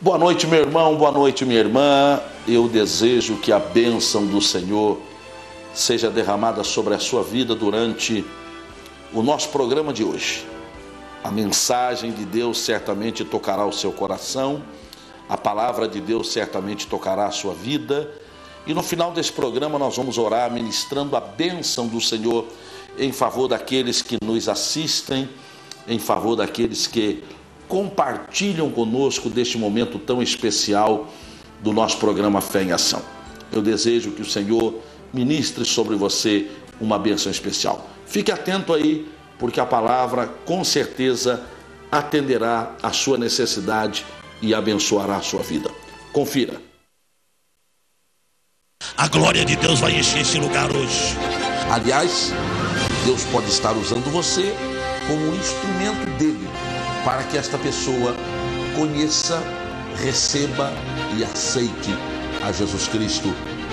Boa noite, meu irmão, boa noite, minha irmã. Eu desejo que a bênção do Senhor seja derramada sobre a sua vida durante o nosso programa de hoje. A mensagem de Deus certamente tocará o seu coração, a palavra de Deus certamente tocará a sua vida, e no final desse programa nós vamos orar ministrando a bênção do Senhor em favor daqueles que nos assistem, em favor daqueles que compartilham conosco deste momento tão especial do nosso programa Fé em Ação. Eu desejo que o Senhor ministre sobre você uma bênção especial. Fique atento aí, porque a palavra com certeza atenderá a sua necessidade e abençoará a sua vida. Confira. A glória de Deus vai encher esse lugar hoje. Aliás, Deus pode estar usando você como um instrumento dele, para que esta pessoa conheça, receba e aceite a Jesus Cristo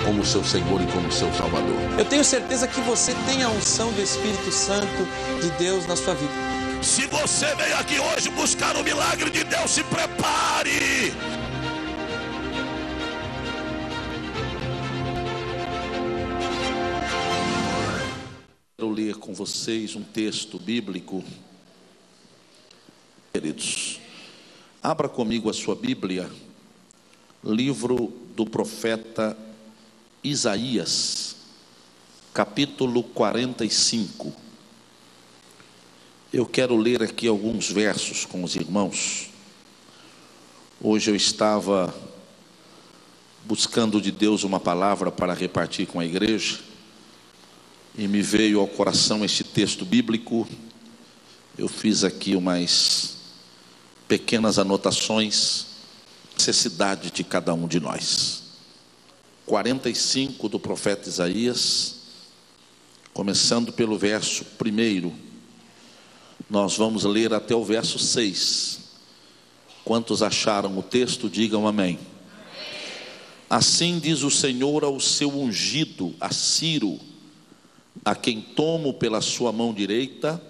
como seu Senhor e como seu Salvador. Eu tenho certeza que você tem a unção do Espírito Santo de Deus na sua vida. Se você veio aqui hoje buscar o milagre de Deus, se prepare. Quero ler com vocês um texto bíblico. Queridos, abra comigo a sua Bíblia, livro do profeta Isaías, capítulo 45. Eu quero ler aqui alguns versos com os irmãos. Hoje eu estava buscando de Deus uma palavra para repartir com a igreja, e me veio ao coração este texto bíblico. Eu fiz aqui umas pequenas anotações, necessidade de cada um de nós. 45 do profeta Isaías, começando pelo verso 1, nós vamos ler até o verso 6. Quantos acharam o texto, digam amém. Assim diz o Senhor ao seu ungido, a Ciro, a quem tomo pela sua mão direita,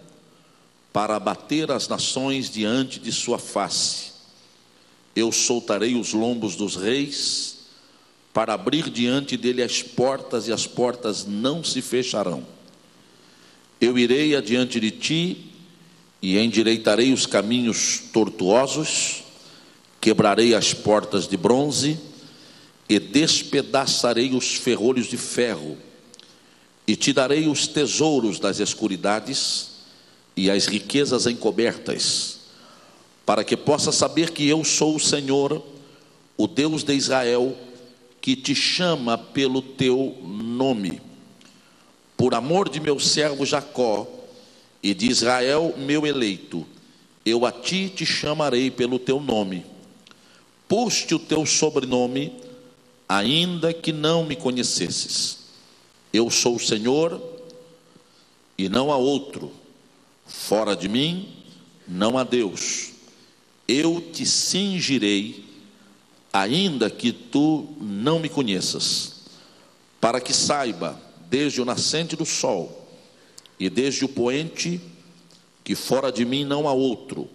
para abater as nações diante de sua face. Eu soltarei os lombos dos reis, para abrir diante dele as portas, e as portas não se fecharão. Eu irei adiante de ti, e endireitarei os caminhos tortuosos, quebrarei as portas de bronze, e despedaçarei os ferrolhos de ferro, e te darei os tesouros das escuridades, e as riquezas encobertas, para que possa saber que eu sou o Senhor, o Deus de Israel, que te chama pelo teu nome. Por amor de meu servo Jacó e de Israel meu eleito, eu a ti te chamarei pelo teu nome. Pus-te o teu sobrenome, ainda que não me conhecesses. Eu sou o Senhor e não há outro. Fora de mim não há Deus. Eu te cingirei, ainda que tu não me conheças, para que saiba, desde o nascente do sol e desde o poente, que fora de mim não há outro.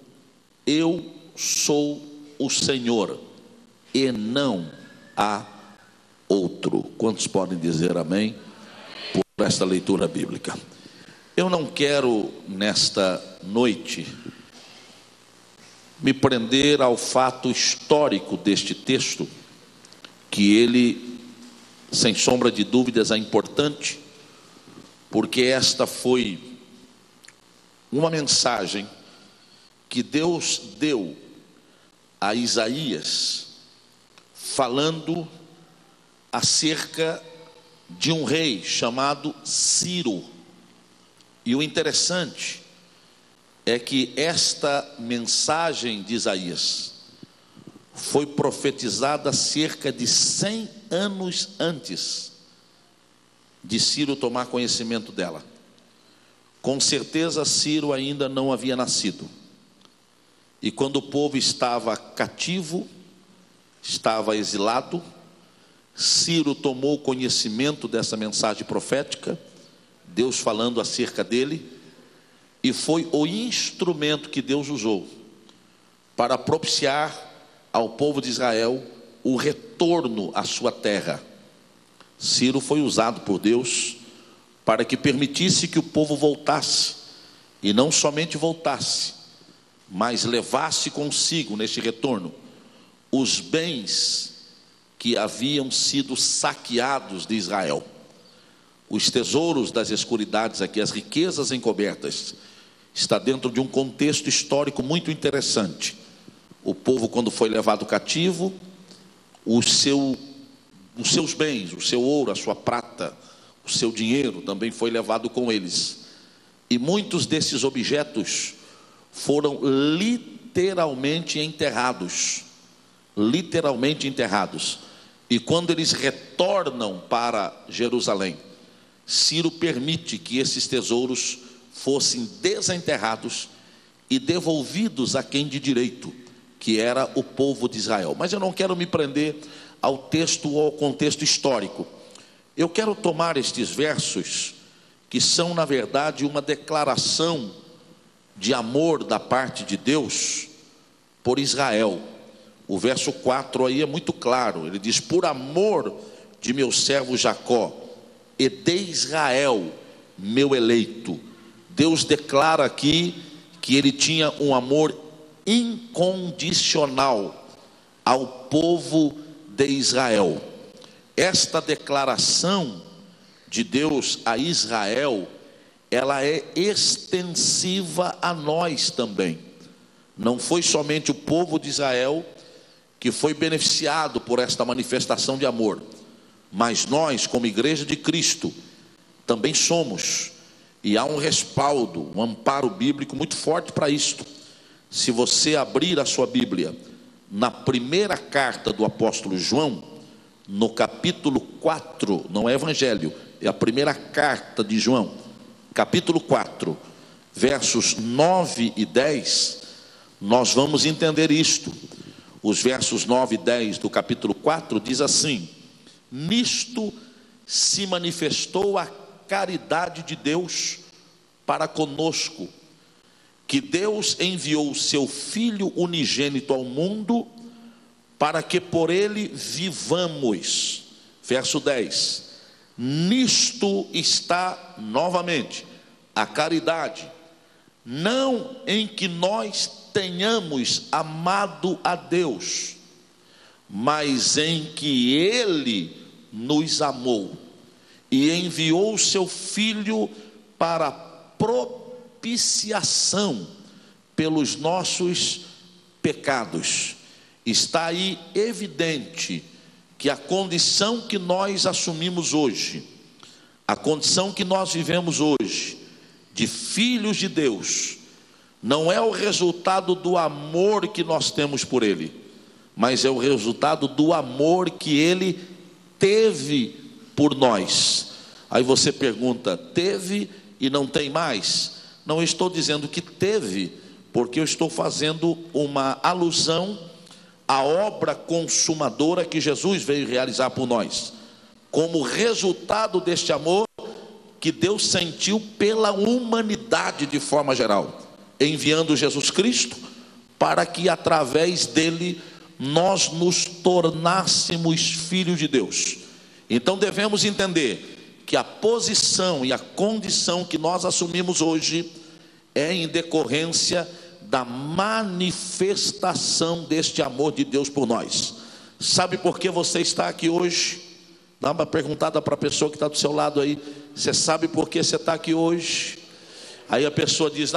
Eu sou o Senhor e não há outro. Quantos podem dizer amém por esta leitura bíblica? Eu não quero, nesta noite, me prender ao fato histórico deste texto, que ele, sem sombra de dúvidas, é importante, porque esta foi uma mensagem que Deus deu a Isaías, falando acerca de um rei chamado Ciro. E o interessante é que esta mensagem de Isaías foi profetizada cerca de 100 anos antes de Ciro tomar conhecimento dela. Com certeza Ciro ainda não havia nascido. E quando o povo estava cativo, estava exilado, Ciro tomou conhecimento dessa mensagem profética, Deus falando acerca dele, e foi o instrumento que Deus usou para propiciar ao povo de Israel o retorno à sua terra. Ciro foi usado por Deus para que permitisse que o povo voltasse, e não somente voltasse, mas levasse consigo neste retorno os bens que haviam sido saqueados de Israel. Os tesouros das escuridades aqui, as riquezas encobertas, está dentro de um contexto histórico muito interessante. O povo, quando foi levado cativo, os seus bens, o seu ouro, a sua prata, o seu dinheiro também foi levado com eles. E muitos desses objetos foram literalmente enterrados. Literalmente enterrados. E quando eles retornam para Jerusalém, Ciro permite que esses tesouros fossem desenterrados e devolvidos a quem de direito, que era o povo de Israel. Mas eu não quero me prender ao texto ou ao contexto histórico. Eu quero tomar estes versos, que são na verdade uma declaração de amor da parte de Deus por Israel. O verso 4 aí é muito claro, ele diz: por amor de meu servo Jacó e de Israel, meu eleito. Deus declara aqui que ele tinha um amor incondicional ao povo de Israel. Esta declaração de Deus a Israel, ela é extensiva a nós também. Não foi somente o povo de Israel que foi beneficiado por esta manifestação de amor, mas nós, como igreja de Cristo, também somos, e há um respaldo, um amparo bíblico muito forte para isto. Se você abrir a sua Bíblia na primeira carta do apóstolo João, no capítulo 4, não é evangelho, é a primeira carta de João, capítulo 4, versos 9 e 10, nós vamos entender isto. Os versos 9 e 10 do capítulo 4 diz assim: nisto se manifestou a caridade de Deus para conosco, que Deus enviou o seu Filho unigênito ao mundo, para que por ele vivamos. Verso 10: nisto está novamente a caridade, não em que nós tenhamos amado a Deus, mas em que ele nos amou e enviou o seu Filho para propiciação pelos nossos pecados. Está aí evidente que a condição que nós assumimos hoje, a condição que nós vivemos hoje, de filhos de Deus, não é o resultado do amor que nós temos por Ele, mas é o resultado do amor que Ele teve por nós. Aí você pergunta: teve e não tem mais? Não estou dizendo que teve, porque eu estou fazendo uma alusão à obra consumadora que Jesus veio realizar por nós, como resultado deste amor que Deus sentiu pela humanidade de forma geral, enviando Jesus Cristo para que através dele nós nos tornássemos filhos de Deus. Então devemos entender que a posição e a condição que nós assumimos hoje é em decorrência da manifestação deste amor de Deus por nós. Sabe por que você está aqui hoje? Dá uma perguntada para a pessoa que está do seu lado aí: você sabe por que você está aqui hoje? Aí a pessoa diz: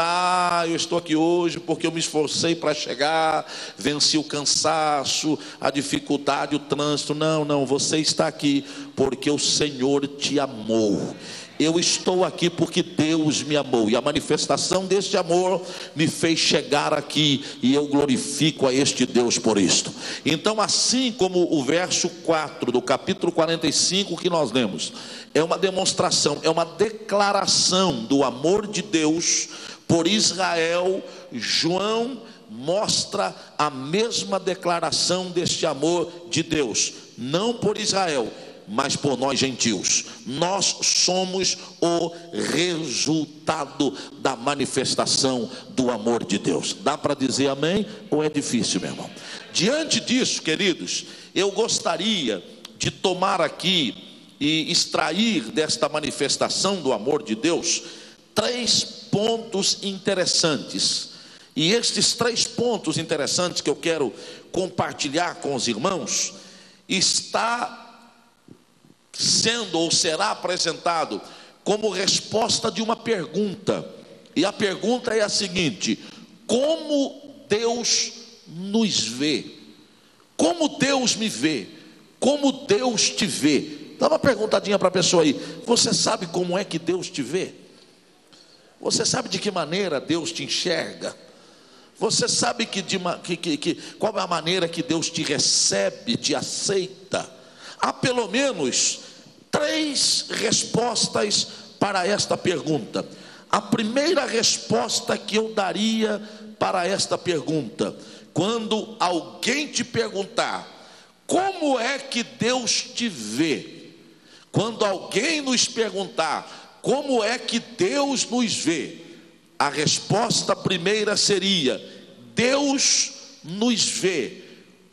eu estou aqui hoje porque eu me esforcei para chegar, venci o cansaço, a dificuldade, o trânsito. Não, você está aqui porque o Senhor te amou. Eu estou aqui porque Deus me amou, e a manifestação deste amor me fez chegar aqui, e eu glorifico a este Deus por isto. Então, assim como o verso 4 do capítulo 45 que nós lemos, é uma demonstração, é uma declaração do amor de Deus por Israel, João mostra a mesma declaração deste amor de Deus, não por Israel, mas por nós gentios. Nós somos o resultado da manifestação do amor de Deus. Dá para dizer amém? Ou é difícil, meu irmão? Diante disso, queridos, eu gostaria de tomar aqui e extrair desta manifestação do amor de Deus 3 pontos interessantes. E estes 3 pontos interessantes que eu quero compartilhar com os irmãos, está sendo ou será apresentado como resposta de uma pergunta. E a pergunta é a seguinte: como Deus nos vê? Como Deus me vê? Como Deus te vê? Dá uma perguntadinha para a pessoa aí: você sabe como é que Deus te vê? Você sabe de que maneira Deus te enxerga? Você sabe qual é a maneira que Deus te recebe, te aceita? Há pelo menos 3 respostas para esta pergunta. A primeira resposta que eu daria para esta pergunta: quando alguém te perguntar como é que Deus te vê, quando alguém nos perguntar como é que Deus nos vê, a resposta primeira seria: Deus nos vê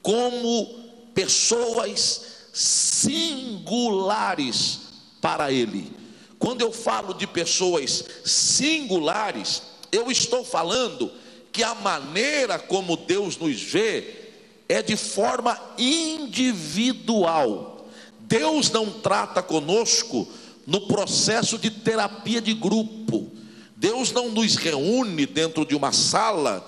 como pessoas singulares para Ele. Quando eu falo de pessoas singulares, eu estou falando que a maneira como Deus nos vê é de forma individual. Deus não trata conosco no processo de terapia de grupo. Deus não nos reúne dentro de uma sala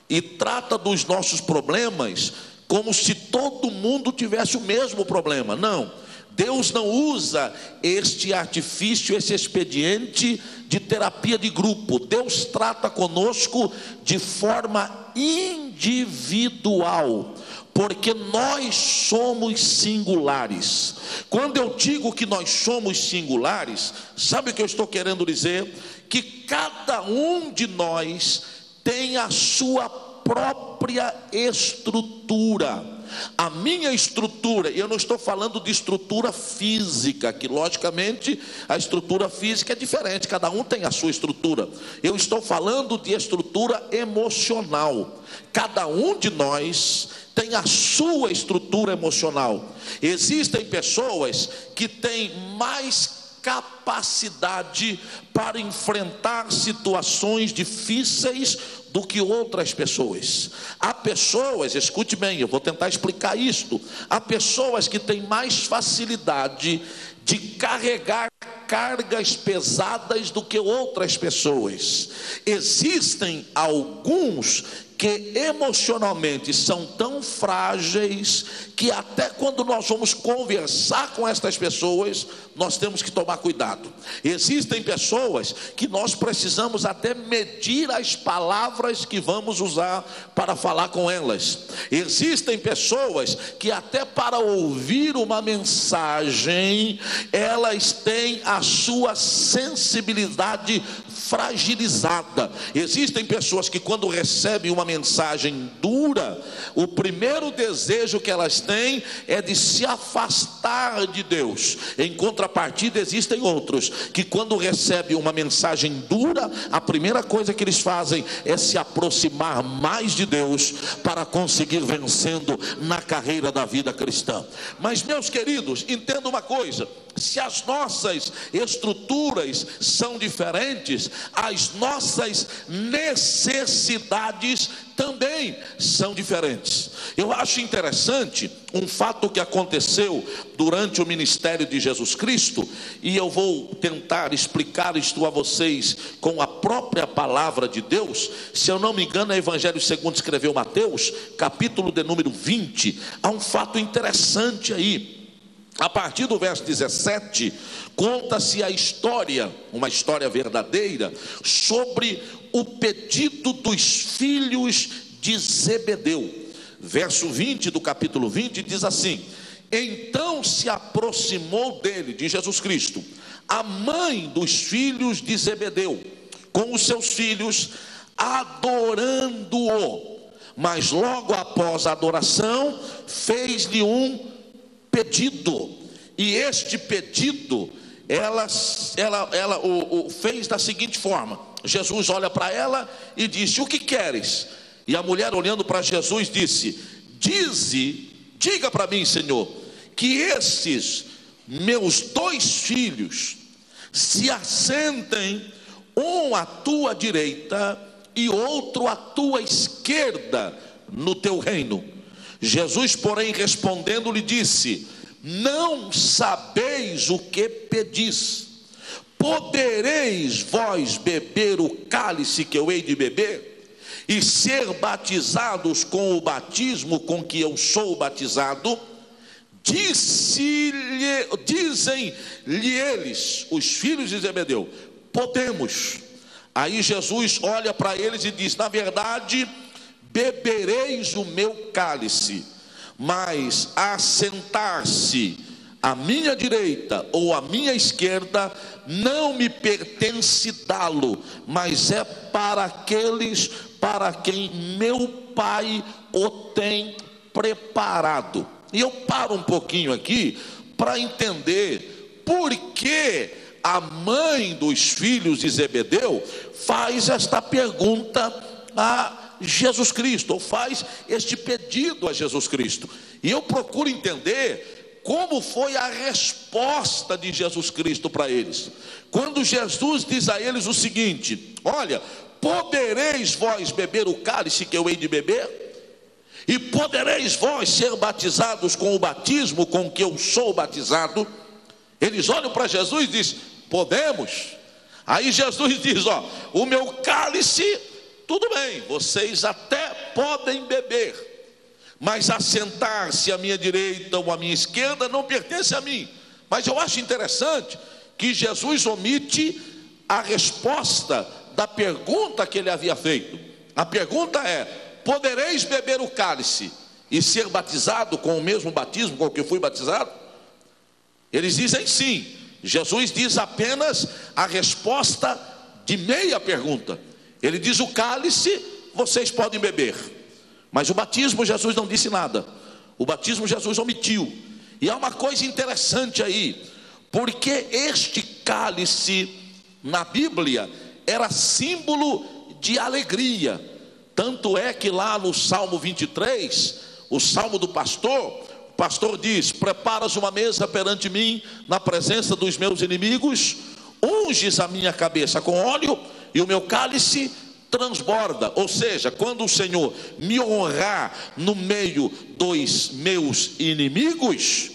e trata dos nossos problemas como se todo mundo tivesse o mesmo problema. Não, Deus não usa este artifício, esse expediente de terapia de grupo. Deus trata conosco de forma individual, porque nós somos singulares. Quando eu digo que nós somos singulares, sabe o que eu estou querendo dizer? Que cada um de nós tem a sua própria estrutura. A minha estrutura, e eu não estou falando de estrutura física, que logicamente a estrutura física é diferente, cada um tem a sua estrutura. Eu estou falando de estrutura emocional. Cada um de nós tem a sua estrutura emocional. Existem pessoas que têm mais capacidade para enfrentar situações difíceis do que outras pessoas. Há pessoas, escute bem, eu vou tentar explicar isto. Há pessoas que têm mais facilidade de carregar cargas pesadas do que outras pessoas. Existem alguns que emocionalmente são tão frágeis que até quando nós vamos conversar com estas pessoas, nós temos que tomar cuidado. Existem pessoas que nós precisamos até medir as palavras que vamos usar para falar com elas. Existem pessoas que até para ouvir uma mensagem, elas têm a sua sensibilidade fragilizada. Existem pessoas que quando recebem uma mensagem dura, o primeiro desejo que elas têm é de se afastar de Deus. Em contrapartida, existem outros que quando recebem uma mensagem dura, a primeira coisa que eles fazem é se aproximar mais de Deus para conseguir vencendo na carreira da vida cristã. Mas, meus queridos, entenda uma coisa: se as nossas estruturas são diferentes, as nossas necessidades também são diferentes. Eu acho interessante um fato que aconteceu durante o ministério de Jesus Cristo, e eu vou tentar explicar isto a vocês com a própria palavra de Deus. Se eu não me engano, é Evangelho segundo escreveu Mateus, capítulo de número 20. Há um fato interessante aí. A partir do verso 17, conta-se a história, uma história verdadeira, sobre o pedido dos filhos de Zebedeu. Verso 20 do capítulo 20 diz assim: então se aproximou dele, de Jesus Cristo, a mãe dos filhos de Zebedeu, com os seus filhos, adorando-o. Mas logo após a adoração, fez-lhe um pedido. E este pedido, ela fez da seguinte forma: Jesus olha para ela e disse: o que queres? E a mulher, olhando para Jesus, disse: diga para mim, Senhor, que esses meus 2 filhos se assentem, um à tua direita e outro à tua esquerda, no teu reino. Jesus, porém, respondendo, lhe disse: não sabeis o que pedis. Podereis vós beber o cálice que eu hei de beber, e ser batizados com o batismo com que eu sou batizado? Dizem-lhe eles, os filhos de Zebedeu: podemos. Aí Jesus olha para eles e diz: na verdade, bebereis o meu cálice, mas assentar-se à minha direita ou à minha esquerda não me pertence dá-lo, mas é para aqueles para quem meu Pai o tem preparado. E eu paro um pouquinho aqui para entender por que a mãe dos filhos de Zebedeu faz esta pergunta a Jesus Cristo, ou faz este pedido a Jesus Cristo. E eu procuro entender como foi a resposta de Jesus Cristo para eles. Quando Jesus diz a eles o seguinte: olha, podereis vós beber o cálice que eu hei de beber? E podereis vós ser batizados com o batismo com que eu sou batizado? Eles olham para Jesus e dizem: podemos. Aí Jesus diz: ó, o meu cálice, tudo bem, vocês até podem beber, mas assentar-se à minha direita ou à minha esquerda não pertence a mim. Mas eu acho interessante que Jesus omite a resposta da pergunta que ele havia feito. A pergunta é: podereis beber o cálice e ser batizado com o mesmo batismo com o que fui batizado? Eles dizem sim. Jesus diz apenas a resposta de meia pergunta. Ele diz: o cálice vocês podem beber, mas o batismo Jesus não disse nada. O batismo Jesus omitiu. E há uma coisa interessante aí, porque este cálice na Bíblia era símbolo de alegria. Tanto é que lá no Salmo 23, o Salmo do pastor, o pastor diz: preparas uma mesa perante mim na presença dos meus inimigos, unges a minha cabeça com óleo e o meu cálice transborda. Ou seja, quando o Senhor me honrar no meio dos meus inimigos,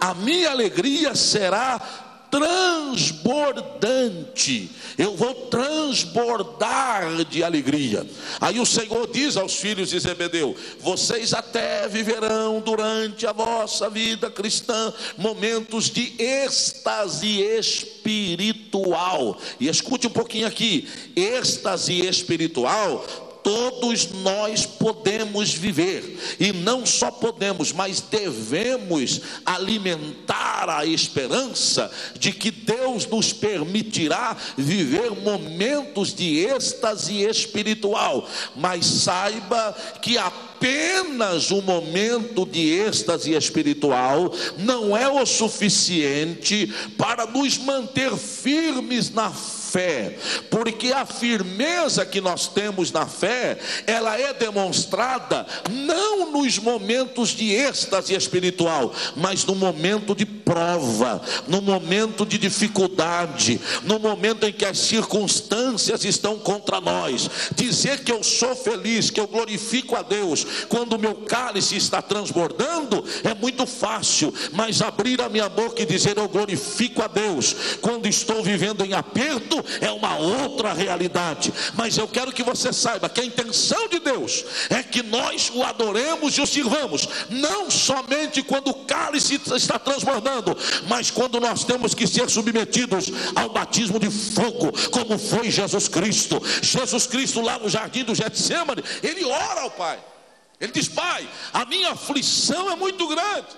a minha alegria será transbordante. Eu vou transbordar de alegria. Aí o Senhor diz aos filhos de Zebedeu: vocês até viverão durante a vossa vida cristã momentos de êxtase espiritual. E escute um pouquinho aqui: êxtase espiritual todos nós podemos viver, e não só podemos, mas devemos alimentar a esperança de que Deus nos permitirá viver momentos de êxtase espiritual. Mas saiba que apenas o momento de êxtase espiritual não é o suficiente para nos manter firmes na fé, porque a firmeza que nós temos na fé, ela é demonstrada não nos momentos de êxtase espiritual, mas no momento de prova, no momento de dificuldade, no momento em que as circunstâncias estão contra nós. Dizer que eu sou feliz, que eu glorifico a Deus quando o meu cálice está transbordando é muito fácil, mas abrir a minha boca e dizer eu glorifico a Deus quando estou vivendo em aperto é uma outra realidade. Mas eu quero que você saiba que a intenção de Deus é que nós o adoremos e o sirvamos, não somente quando o cálice está transbordando, mas quando nós temos que ser submetidos ao batismo de fogo, como foi Jesus Cristo. Jesus Cristo lá no jardim do Getsêmani, ele ora ao Pai, ele diz: Pai, a minha aflição é muito grande,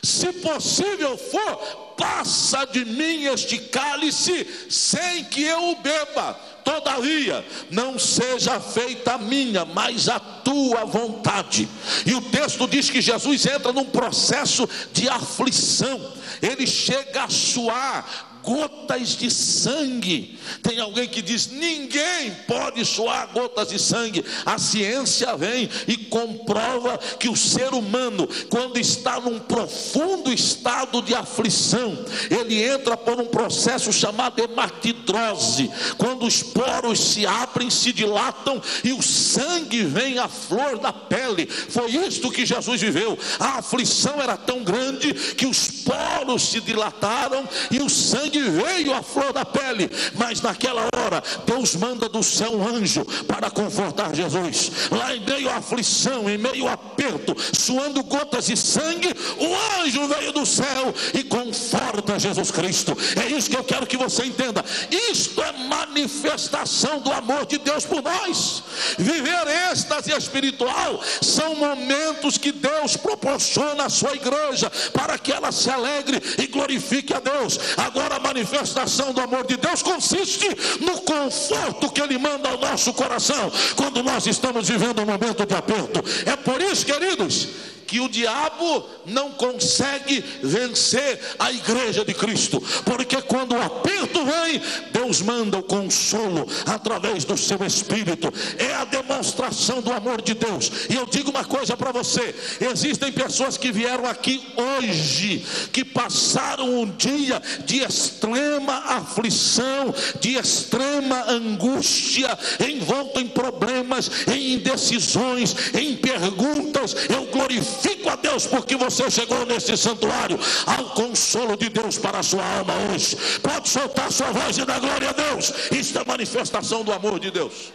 Se possível for, passa de mim este cálice sem que eu o beba. Todavia, não seja feita a minha, mas a tua vontade. E o texto diz que Jesus entra num processo de aflição. Ele chega a suar gotas de sangue. Tem alguém que diz: ninguém pode suar gotas de sangue. A ciência vem e comprova que o ser humano, quando está num profundo estado de aflição, ele entra por um processo chamado hematidrose, quando os poros se abrem, se dilatam e o sangue vem à flor da pele. Foi isto que Jesus viveu. A aflição era tão grande que os poros se dilataram e o sangue veio à flor da pele. Mas naquela hora Deus manda do céu um anjo para confortar Jesus. Lá em meio à aflição, em meio ao aperto, suando gotas de sangue, o anjo veio do céu e conforta Jesus Cristo. É isso que eu quero que você entenda. Isto é manifestação do amor de Deus por nós. Viver êxtase espiritual são momentos que Deus proporciona à sua igreja para que ela se alegre e glorifique a Deus. Agora, a manifestação do amor de Deus consiste no conforto que Ele manda ao nosso coração quando nós estamos vivendo um momento de aperto. É por isso, queridos, que o diabo não consegue vencer a igreja de Cristo, porque quando o aperto vem, Deus manda o consolo através do seu Espírito. É a demonstração do amor de Deus. E eu digo uma coisa para você: existem pessoas que vieram aqui hoje, que passaram um dia de extrema aflição, de extrema angústia, envolto em problemas, em indecisões, em perguntas. Eu glorifico a Deus porque você chegou nesse santuário ao consolo de Deus para a sua alma hoje. Pode soltar sua voz e dar glória a Deus. Isto é manifestação do amor de Deus.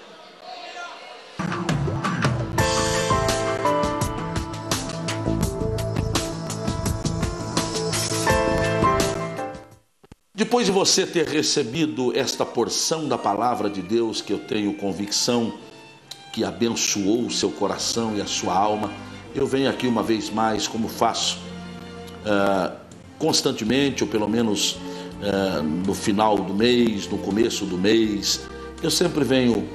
Depois de você ter recebido esta porção da palavra de Deus, que eu tenho convicção que abençoou o seu coração e a sua alma, eu venho aqui uma vez mais, como faço constantemente, ou pelo menos no final do mês, no começo do mês. Eu sempre venho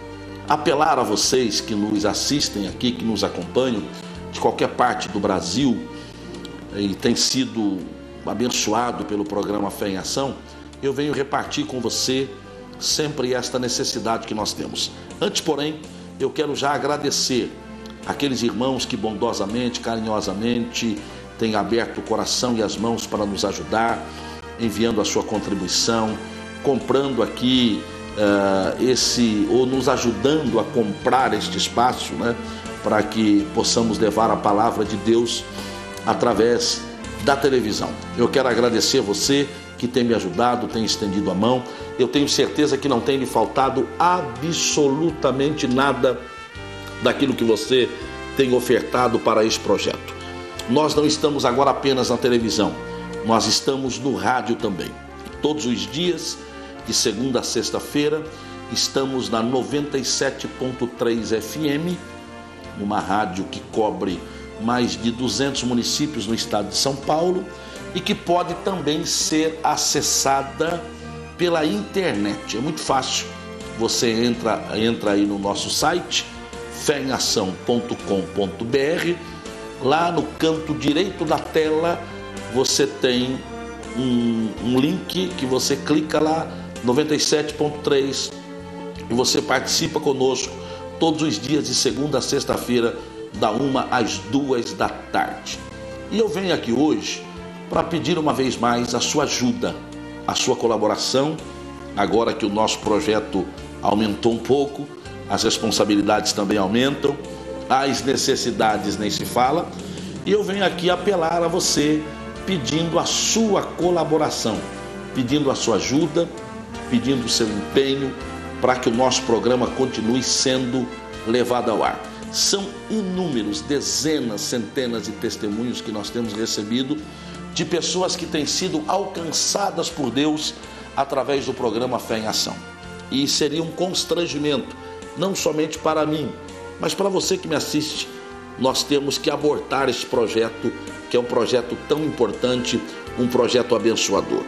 apelar a vocês que nos assistem aqui, que nos acompanham de qualquer parte do Brasil e tem sido abençoado pelo programa Fé em Ação. Eu venho repartir com você sempre esta necessidade que nós temos. Antes, porém, eu quero já agradecer aqueles irmãos que bondosamente, carinhosamente têm aberto o coração e as mãos para nos ajudar, enviando a sua contribuição, comprando aqui ou nos ajudando a comprar este espaço, né, para que possamos levar a palavra de Deus através da televisão. Eu quero agradecer você que tem me ajudado, tem estendido a mão. Eu tenho certeza que não tem lhe faltado absolutamente nada daquilo que você tem ofertado para esse projeto. Nós não estamos agora apenas na televisão, nós estamos no rádio também. Todos os dias, de segunda a sexta-feira, estamos na 97.3 FM, numa rádio que cobre mais de 200 municípios no estado de São Paulo e que pode também ser acessada pela internet. É muito fácil. Você entra aí no nosso site, feemação.com.br. Lá no canto direito da tela você tem um link que você clica lá, 97.3, e você participa conosco todos os dias de segunda a sexta-feira, da 1 às 2 da tarde. E eu venho aqui hoje para pedir uma vez mais a sua ajuda, a sua colaboração, agora que o nosso projeto aumentou um pouco, as responsabilidades também aumentam, as necessidades nem se fala, e eu venho aqui apelar a você pedindo a sua colaboração, pedindo a sua ajuda, pedindo o seu empenho para que o nosso programa continue sendo levado ao ar. São inúmeros, dezenas, centenas de testemunhos que nós temos recebido de pessoas que têm sido alcançadas por Deus através do programa Fé em Ação. E seria um constrangimento, não somente para mim, mas para você que me assiste, nós temos que abortar esse projeto, que é um projeto tão importante, um projeto abençoador.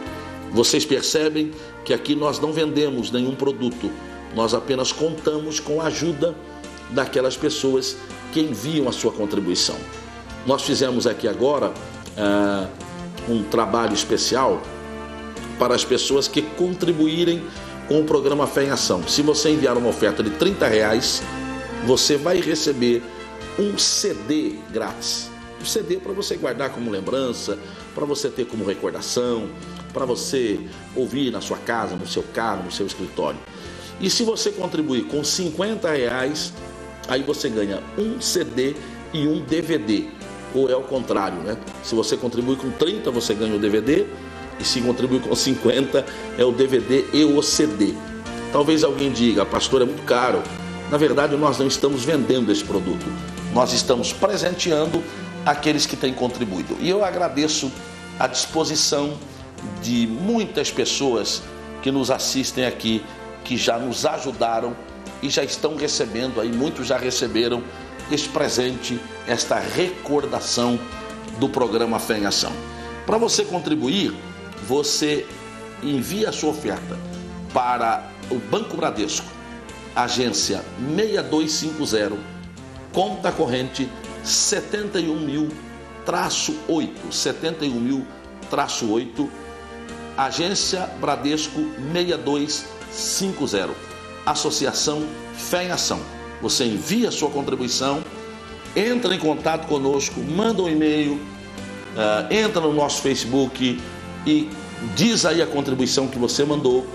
Vocês percebem que aqui nós não vendemos nenhum produto, nós apenas contamos com a ajuda daquelas pessoas que enviam a sua contribuição. Nós fizemos aqui agora um trabalho especial para as pessoas que contribuírem com o programa Fé em Ação. Se você enviar uma oferta de R$30, você vai receber um CD grátis. Um CD para você guardar como lembrança, para você ter como recordação, para você ouvir na sua casa, no seu carro, no seu escritório. E se você contribuir com R$50, aí você ganha um CD e um DVD. Ou é o contrário, né? Se você contribui com 30, você ganha o DVD. E se contribuir com 50, é o DVD e o CD. Talvez alguém diga, pastor, é muito caro. Na verdade, nós não estamos vendendo esse produto. Nós estamos presenteando aqueles que têm contribuído. E eu agradeço a disposição de muitas pessoas que nos assistem aqui, que já nos ajudaram e já estão recebendo, aí muitos já receberam este presente, esta recordação do programa Fé em Ação. Para você contribuir, você envia a sua oferta para o Banco Bradesco, agência 6250, conta corrente 71.000-8, 71.000-8, agência Bradesco 6250, Associação Fé em Ação. Você envia a sua contribuição, entra em contato conosco, manda um e-mail, entra no nosso Facebook e diz aí a contribuição que você mandou,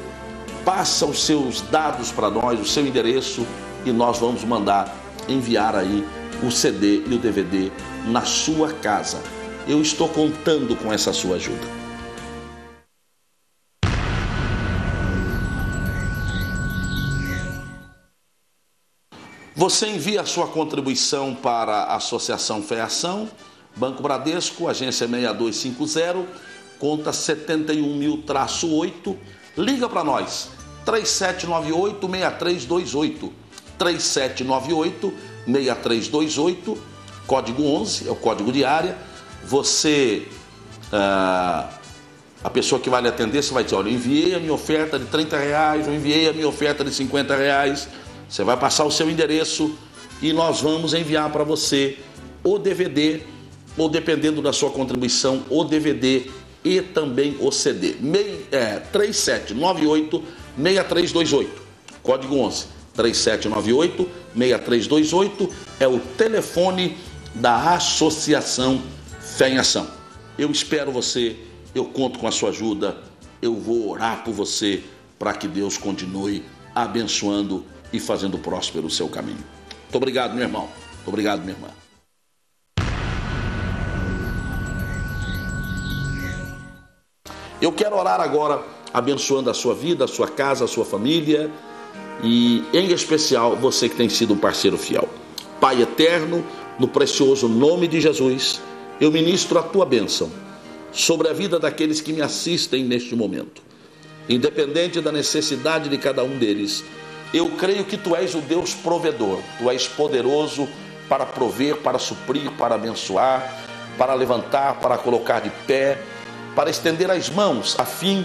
passa os seus dados para nós, o seu endereço, e nós vamos mandar enviar aí o CD e o DVD na sua casa. Eu estou contando com essa sua ajuda. Você envia a sua contribuição para a Associação Fé e Ação, Banco Bradesco, agência 6250, conta 71.000-8, liga para nós, 3798-6328, 3798-6328, código 11, é o código de área. Você, a pessoa que vai lhe atender, você vai dizer, olha, eu enviei a minha oferta de R$30, eu enviei a minha oferta de R$50, você vai passar o seu endereço e nós vamos enviar para você o DVD, ou dependendo da sua contribuição, o DVD e também o CD. 3798-6328, código 11, 3798-6328 é o telefone da Associação Fé em Ação. Eu espero você, eu conto com a sua ajuda, eu vou orar por você para que Deus continue abençoando e fazendo próspero o seu caminho. Muito obrigado, meu irmão. Muito obrigado, minha irmã. Eu quero orar agora, abençoando a sua vida, a sua casa, a sua família e, em especial, você que tem sido um parceiro fiel. Pai eterno, no precioso nome de Jesus, eu ministro a tua bênção sobre a vida daqueles que me assistem neste momento. Independente da necessidade de cada um deles, eu creio que tu és o Deus provedor, tu és poderoso para prover, para suprir, para abençoar, para levantar, para colocar de pé, para estender as mãos, a fim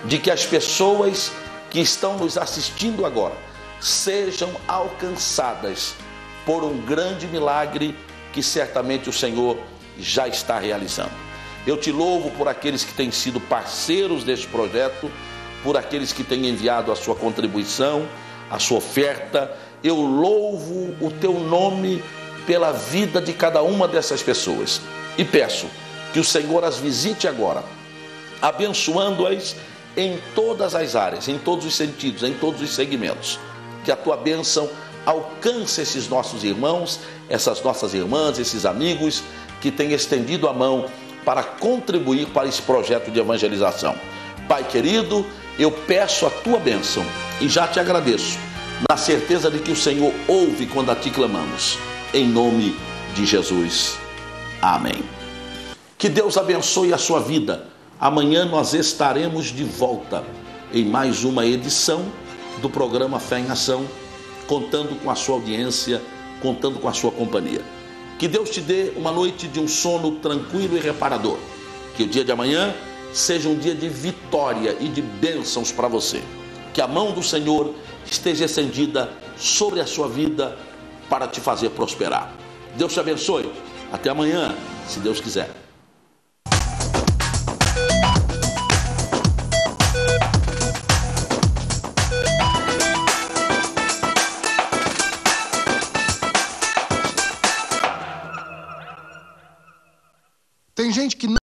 de que as pessoas que estão nos assistindo agora sejam alcançadas por um grande milagre que certamente o Senhor já está realizando. Eu te louvo por aqueles que têm sido parceiros deste projeto, por aqueles que têm enviado a sua contribuição, a sua oferta. Eu louvo o teu nome pela vida de cada uma dessas pessoas e peço que o Senhor as visite agora, abençoando-as em todas as áreas, em todos os sentidos, em todos os segmentos. Que a tua bênção alcance esses nossos irmãos, essas nossas irmãs, esses amigos que têm estendido a mão para contribuir para esse projeto de evangelização. Pai querido, eu peço a tua bênção e já te agradeço, na certeza de que o Senhor ouve quando a ti clamamos. Em nome de Jesus. Amém. Que Deus abençoe a sua vida. Amanhã nós estaremos de volta em mais uma edição do programa Fé em Ação, contando com a sua audiência, contando com a sua companhia. Que Deus te dê uma noite de um sono tranquilo e reparador. Que o dia de amanhã seja um dia de vitória e de bênçãos para você. Que a mão do Senhor esteja estendida sobre a sua vida para te fazer prosperar. Deus te abençoe. Até amanhã, se Deus quiser. Tem gente que não